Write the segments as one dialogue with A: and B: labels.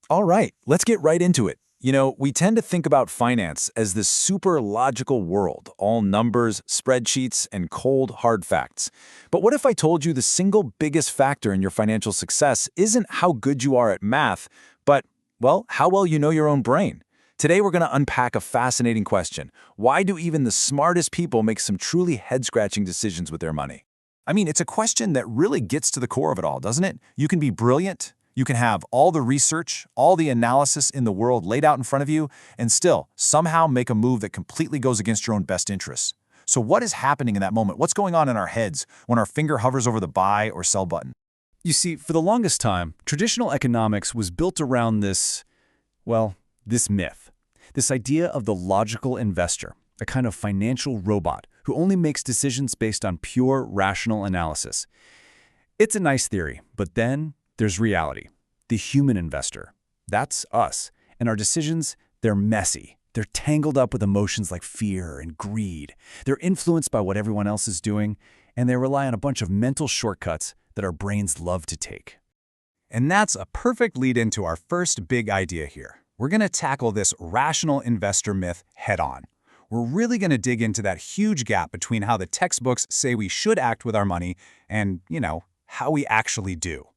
A: All right, let's get right into it. We tend to think about finance as this super logical world, all numbers, spreadsheets, and cold, hard facts. But what if I told you the single biggest factor in your financial success isn't how good you are at math, but, well, how well you know your own brain? Today, we're going to unpack a fascinating question. Why do even the smartest people make some truly head-scratching decisions with their money?
B: I mean, it's a question that really gets to the core of it all, doesn't it? You can be brilliant, you can have all the research, all the analysis in the world laid out in front of you, and still somehow make a move that completely goes against your own best interests. So what is happening in that moment? What's going on in our heads when our finger hovers over the buy or sell button?
C: You see, for the longest time, traditional economics was built around this myth. This idea of the logical investor, a kind of financial robot who only makes decisions based on pure rational analysis. It's a nice theory, but then there's reality. The human investor. That's us. And our decisions, they're messy. They're tangled up with emotions like fear and greed. They're influenced by what everyone else is doing, and they rely on a bunch of mental shortcuts that our brains love to take.
B: And that's a perfect lead into our first big idea here. We're going to tackle this rational investor myth head on. We're really going to dig into that huge gap between how the textbooks say we should act with our money and, how we actually do.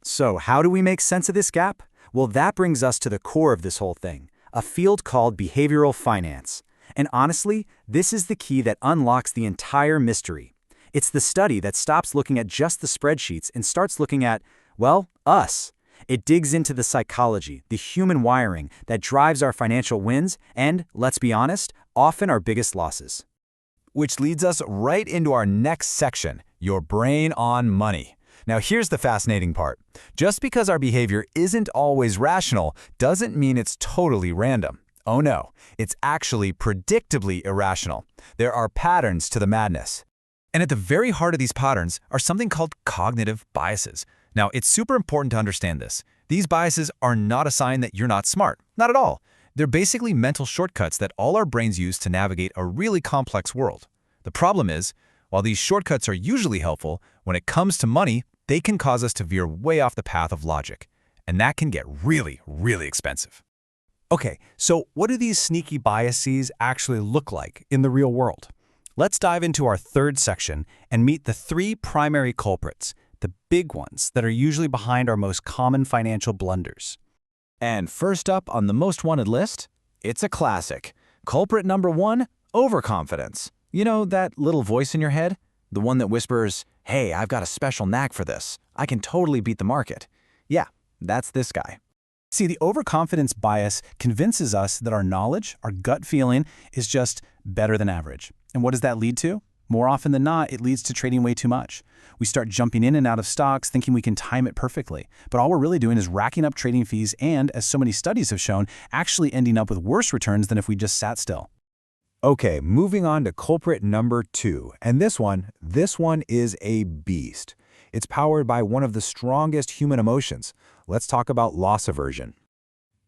D: So how do we make sense of this gap? Well, that brings us to the core of this whole thing, a field called behavioral finance. And honestly, this is the key that unlocks the entire mystery. It's the study that stops looking at just the spreadsheets and starts looking at, us. It digs into the psychology, the human wiring that drives our financial wins and, let's be honest, often our biggest losses.
B: Which leads us right into our next section, your brain on money. Now here's the fascinating part. Just because our behavior isn't always rational doesn't mean it's totally random. Oh no, it's actually predictably irrational. There are patterns to the madness. And at the very heart of these patterns are something called cognitive biases. Now, it's super important to understand this. These biases are not a sign that you're not smart. Not at all. They're basically mental shortcuts that all our brains use to navigate a really complex world. The problem is, while these shortcuts are usually helpful, when it comes to money, they can cause us to veer way off the path of logic. And that can get really, really expensive.
C: Okay, so what do these sneaky biases actually look like in the real world? Let's dive into our third section and meet the three primary culprits, the big ones that are usually behind our most common financial blunders.
A: And first up on the most wanted list, it's a classic. Culprit number one, overconfidence. You know that little voice in your head? The one that whispers, "Hey, I've got a special knack for this. I can totally beat the market." Yeah, that's this guy.
C: See, the overconfidence bias convinces us that our knowledge, our gut feeling, is just better than average. And what does that lead to? More often than not, it leads to trading way too much. We start jumping in and out of stocks thinking we can time it perfectly. But all we're really doing is racking up trading fees and, as so many studies have shown, actually ending up with worse returns than if we just sat still.
E: Okay, moving on to culprit number two. And this one is a beast. It's powered by one of the strongest human emotions. Let's talk about loss aversion.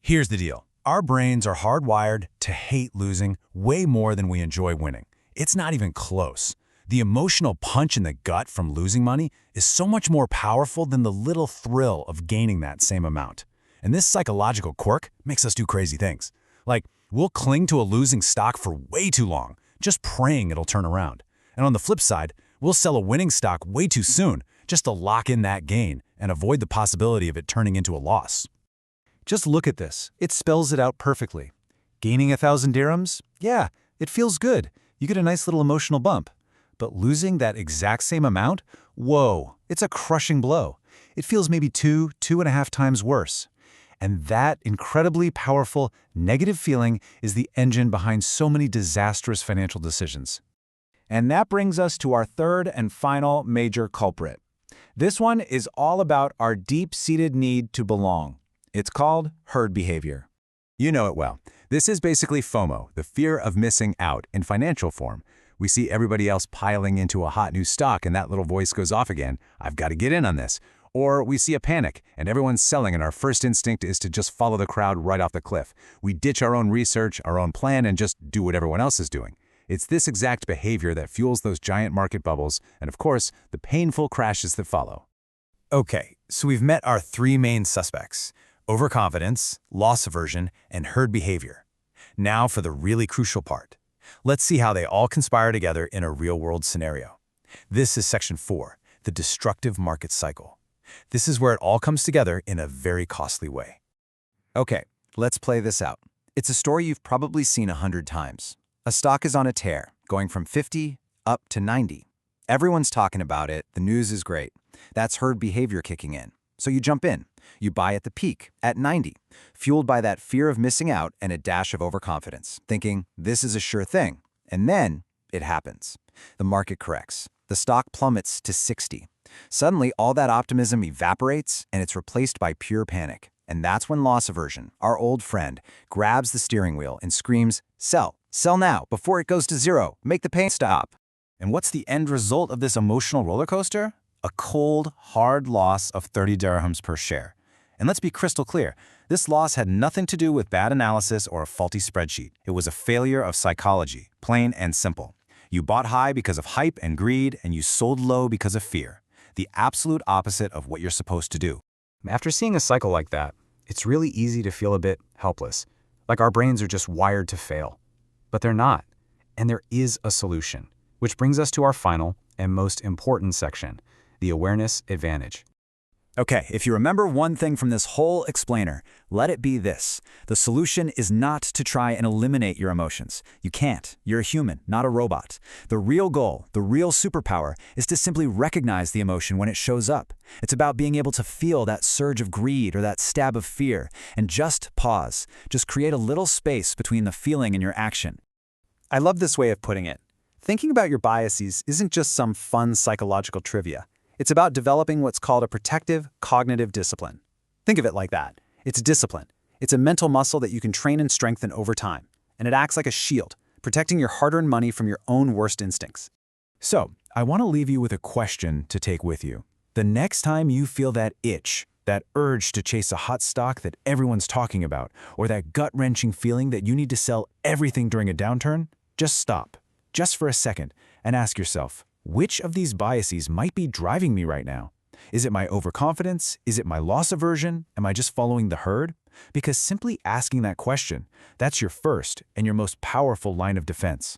B: Here's the deal. Our brains are hardwired to hate losing way more than we enjoy winning. It's not even close. The emotional punch in the gut from losing money is so much more powerful than the little thrill of gaining that same amount. And this psychological quirk makes us do crazy things. Like, we'll cling to a losing stock for way too long, just praying it'll turn around. And on the flip side, we'll sell a winning stock way too soon, just to lock in that gain and avoid the possibility of it turning into a loss.
F: Just look at this. It spells it out perfectly. Gaining 1,000 dirhams? Yeah, it feels good. You get a nice little emotional bump. But losing that exact same amount? Whoa, it's a crushing blow. It feels maybe 2.5 times worse. And that incredibly powerful negative feeling is the engine behind so many disastrous financial decisions.
A: And that brings us to our third and final major culprit. This one is all about our deep-seated need to belong. It's called herd behavior.
E: You know it well. This is basically FOMO, the fear of missing out, in financial form. We see everybody else piling into a hot new stock and that little voice goes off again, "I've got to get in on this." Or we see a panic and everyone's selling and our first instinct is to just follow the crowd right off the cliff. We ditch our own research, our own plan, and just do what everyone else is doing. It's this exact behavior that fuels those giant market bubbles and, of course, the painful crashes that follow.
B: Okay, so we've met our three main suspects. Overconfidence, loss aversion, and herd behavior. Now for the really crucial part. Let's see how they all conspire together in a real-world scenario. This is Section 4, the destructive market cycle. This is where it all comes together in a very costly way.
D: Okay, let's play this out. It's a story you've probably seen 100 times. A stock is on a tear, going from 50 up to 90. Everyone's talking about it, the news is great. That's herd behavior kicking in. So you jump in. You buy at the peak, at 90, fueled by that fear of missing out and a dash of overconfidence, thinking, this is a sure thing. And then it happens. The market corrects. The stock plummets to 60. Suddenly, all that optimism evaporates, and it's replaced by pure panic. And that's when loss aversion, our old friend, grabs the steering wheel and screams, sell, sell now, before it goes to zero, make the pain stop.
B: And what's the end result of this emotional roller coaster? A cold, hard loss of 30 dirhams per share. And let's be crystal clear, this loss had nothing to do with bad analysis or a faulty spreadsheet. It was a failure of psychology, plain and simple. You bought high because of hype and greed, and you sold low because of fear. The absolute opposite of what you're supposed to do.
G: After seeing a cycle like that, it's really easy to feel a bit helpless, like our brains are just wired to fail. But they're not, and there is a solution, which brings us to our final and most important section, the awareness advantage.
A: Okay, if you remember one thing from this whole explainer, let it be this. The solution is not to try and eliminate your emotions. You can't. You're a human, not a robot. The real goal, the real superpower, is to simply recognize the emotion when it shows up. It's about being able to feel that surge of greed or that stab of fear, and just pause. Just create a little space between the feeling and your action.
D: I love this way of putting it. Thinking about your biases isn't just some fun psychological trivia. It's about developing what's called a protective cognitive discipline. Think of it like that. It's discipline. It's a mental muscle that you can train and strengthen over time. And it acts like a shield, protecting your hard-earned money from your own worst instincts.
B: So, I want to leave you with a question to take with you. The next time you feel that itch, that urge to chase a hot stock that everyone's talking about, or that gut-wrenching feeling that you need to sell everything during a downturn, just stop, just for a second, and ask yourself, which of these biases might be driving me right now? Is it my overconfidence? Is it my loss aversion? Am I just following the herd? Because simply asking that question, that's your first and your most powerful line of defense.